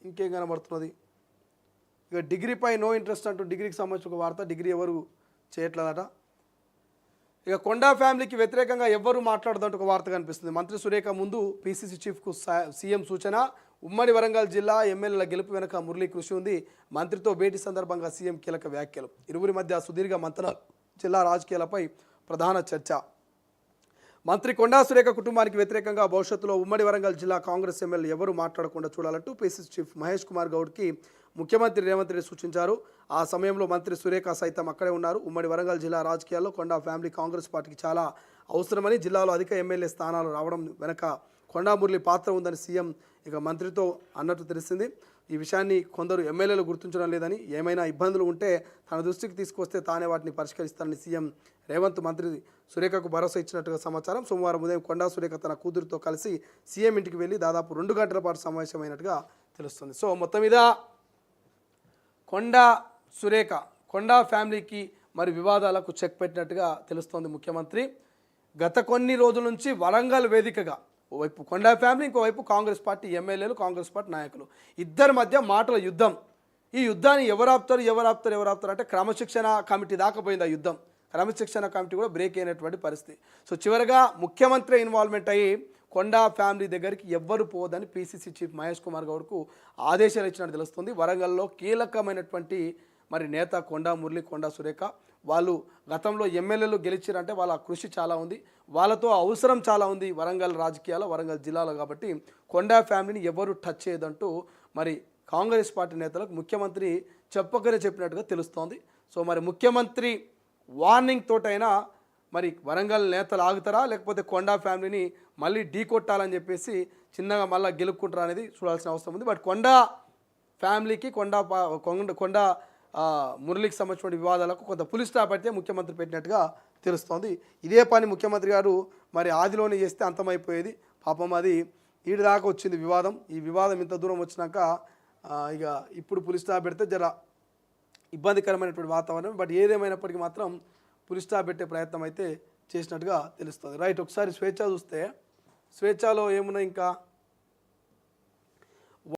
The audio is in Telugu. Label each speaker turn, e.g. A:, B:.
A: ఇంకేం కనబడుతున్నది? ఇక డిగ్రీపై నో ఇంట్రెస్ట్ అంటూ డిగ్రీకి సంబంధించిన ఒక వార్త. డిగ్రీ ఎవరు చేయట్లేదట. ఇక కొండా ఫ్యామిలీకి వ్యతిరేకంగా ఎవ్వరూ మాట్లాడదంటూ ఒక వార్త కనిపిస్తుంది. మంత్రి సురేఖ ముందు పీసీసీ చీఫ్కు సీఎం సూచన. ఉమ్మడి వరంగల్ జిల్లా ఎమ్మెల్యేల గెలుపు వెనుక మురళీ కృషి ఉంది. మంత్రితో భేటీ సందర్భంగా సీఎం కీలక వ్యాఖ్యలు. ఇరువురి మధ్య సుదీర్ఘ మంతనాలు, జిల్లా రాజకీయాలపై ప్రధాన చర్చ. మంత్రి కొండా సురేఖ కుటుంబానికి వ్యతిరేకంగా భవిష్యత్తులో ఉమ్మడి వరంగల్ జిల్లా కాంగ్రెస్ ఎమ్మెల్యే ఎవరు మాట్లాడకుండా చూడాలంటూ పీసీసీ చీఫ్ మహేష్ కుమార్ గౌడ్కి ముఖ్యమంత్రి రేవంత్ రెడ్డి సూచించారు. ఆ సమయంలో మంత్రి సురేఖ సైతం అక్కడే ఉన్నారు. ఉమ్మడి వరంగల్ జిల్లా రాజకీయాల్లో కొండా ఫ్యామిలీ కాంగ్రెస్ పార్టీకి చాలా అవసరమని, జిల్లాలో అధిక ఎమ్మెల్యే స్థానాలు రావడం వెనక కొండా మురళి పాత్ర ఉందని సీఎం ఇక మంత్రితో అన్నట్టు తెలిసింది. ఈ విషయాన్ని కొందరు ఎమ్మెల్యేలు గుర్తించడం లేదని, ఏమైనా ఇబ్బందులు ఉంటే తన దృష్టికి తీసుకొస్తే తానే వాటిని పరిష్కరిస్తానని సీఎం రేవంత్ మంత్రి సురేఖకు భరోసా ఇచ్చినట్టుగా సమాచారం. సోమవారం ఉదయం కొండా సురేఖ తన కూతురుతో కలిసి సీఎం ఇంటికి వెళ్ళి దాదాపు 2 గంటల పాటు సమావేశమైనట్టుగా తెలుస్తుంది. సో మొత్తం మీద కొండా సురేఖ, కొండా ఫ్యామిలీకి మరి వివాదాలకు చెక్ పెట్టినట్టుగా తెలుస్తోంది ముఖ్యమంత్రి. గత కొన్ని రోజుల నుంచి వరంగల్ వేదికగా ఓవైపు కొండా ఫ్యామిలీ, ఇంకోవైపు కాంగ్రెస్ పార్టీ ఎమ్మెల్యేలు, కాంగ్రెస్ పార్టీ నాయకులు, ఇద్దరి మధ్య మాటల యుద్ధం. ఈ యుద్ధాన్ని ఎవరు ఆపుతారు అంటే క్రమశిక్షణ కమిటీ దాకా పోయింది ఆ యుద్ధం. క్రమశిక్షణ కమిటీ కూడా బ్రేక్ అయినటువంటి పరిస్థితి. సో చివరగా ముఖ్యమంత్రి ఇన్వాల్వ్మెంట్ అయ్యి కొండా ఫ్యామిలీ దగ్గరికి ఎవ్వరు పోవద్దని పీసీసీ చీఫ్ మహేష్ కుమార్ గౌడ్కు ఆదేశాలు ఇచ్చినట్టు తెలుస్తుంది. వరంగల్లో కీలకమైనటువంటి మరి నేత కొండా మురళి, కొండా సురేఖ వాళ్ళు గతంలో ఎమ్మెల్యేలు గెలిచారంటే వాళ్ళ కృషి చాలా ఉంది, వాళ్ళతో అవసరం చాలా ఉంది వరంగల్ రాజకీయాల్లో, వరంగల్ జిల్లాలో. కాబట్టి కొండా ఫ్యామిలీని ఎవరు టచ్ చేయదంటూ మరి కాంగ్రెస్ పార్టీ నేతలకు ముఖ్యమంత్రి చెప్పకనే చెప్పినట్టుగా తెలుస్తోంది. సో మరి ముఖ్యమంత్రి వార్నింగ్ తోటైనా మరి వరంగల్ నేతలు ఆగుతారా, లేకపోతే కొండా ఫ్యామిలీని మళ్ళీ ఢీ కొట్టాలని చెప్పేసి చిన్నగా మళ్ళీ గెలుపుకుంటారా అనేది చూడాల్సిన అవసరం ఉంది. బట్ కొండా ఫ్యామిలీకి, కొండా మురళికి సంబంధించిన వివాదాలకు కొంత పులి స్టాప్ అయితే ముఖ్యమంత్రి పెట్టినట్టుగా తెలుస్తోంది. ఇదే పని ముఖ్యమంత్రి గారు మరి ఆదిలోనే చేస్తే అంతమైపోయేది. పాపం అది ఈడి దాకా వచ్చింది వివాదం. ఈ వివాదం ఇంత దూరం వచ్చినాక ఇక ఇప్పుడు పులి స్టాప్ పెడితే జర ఇబ్బందికరమైనటువంటి వాతావరణం. బట్ ఏదేమైనప్పటికీ మాత్రం పులి స్టాప్ పెట్టే ప్రయత్నం అయితే చేసినట్టుగా తెలుస్తుంది. రైట్, ఒకసారి స్వేచ్ఛ చూస్తే స్వేచ్ఛలో ఏమున్నాయి ఇంకా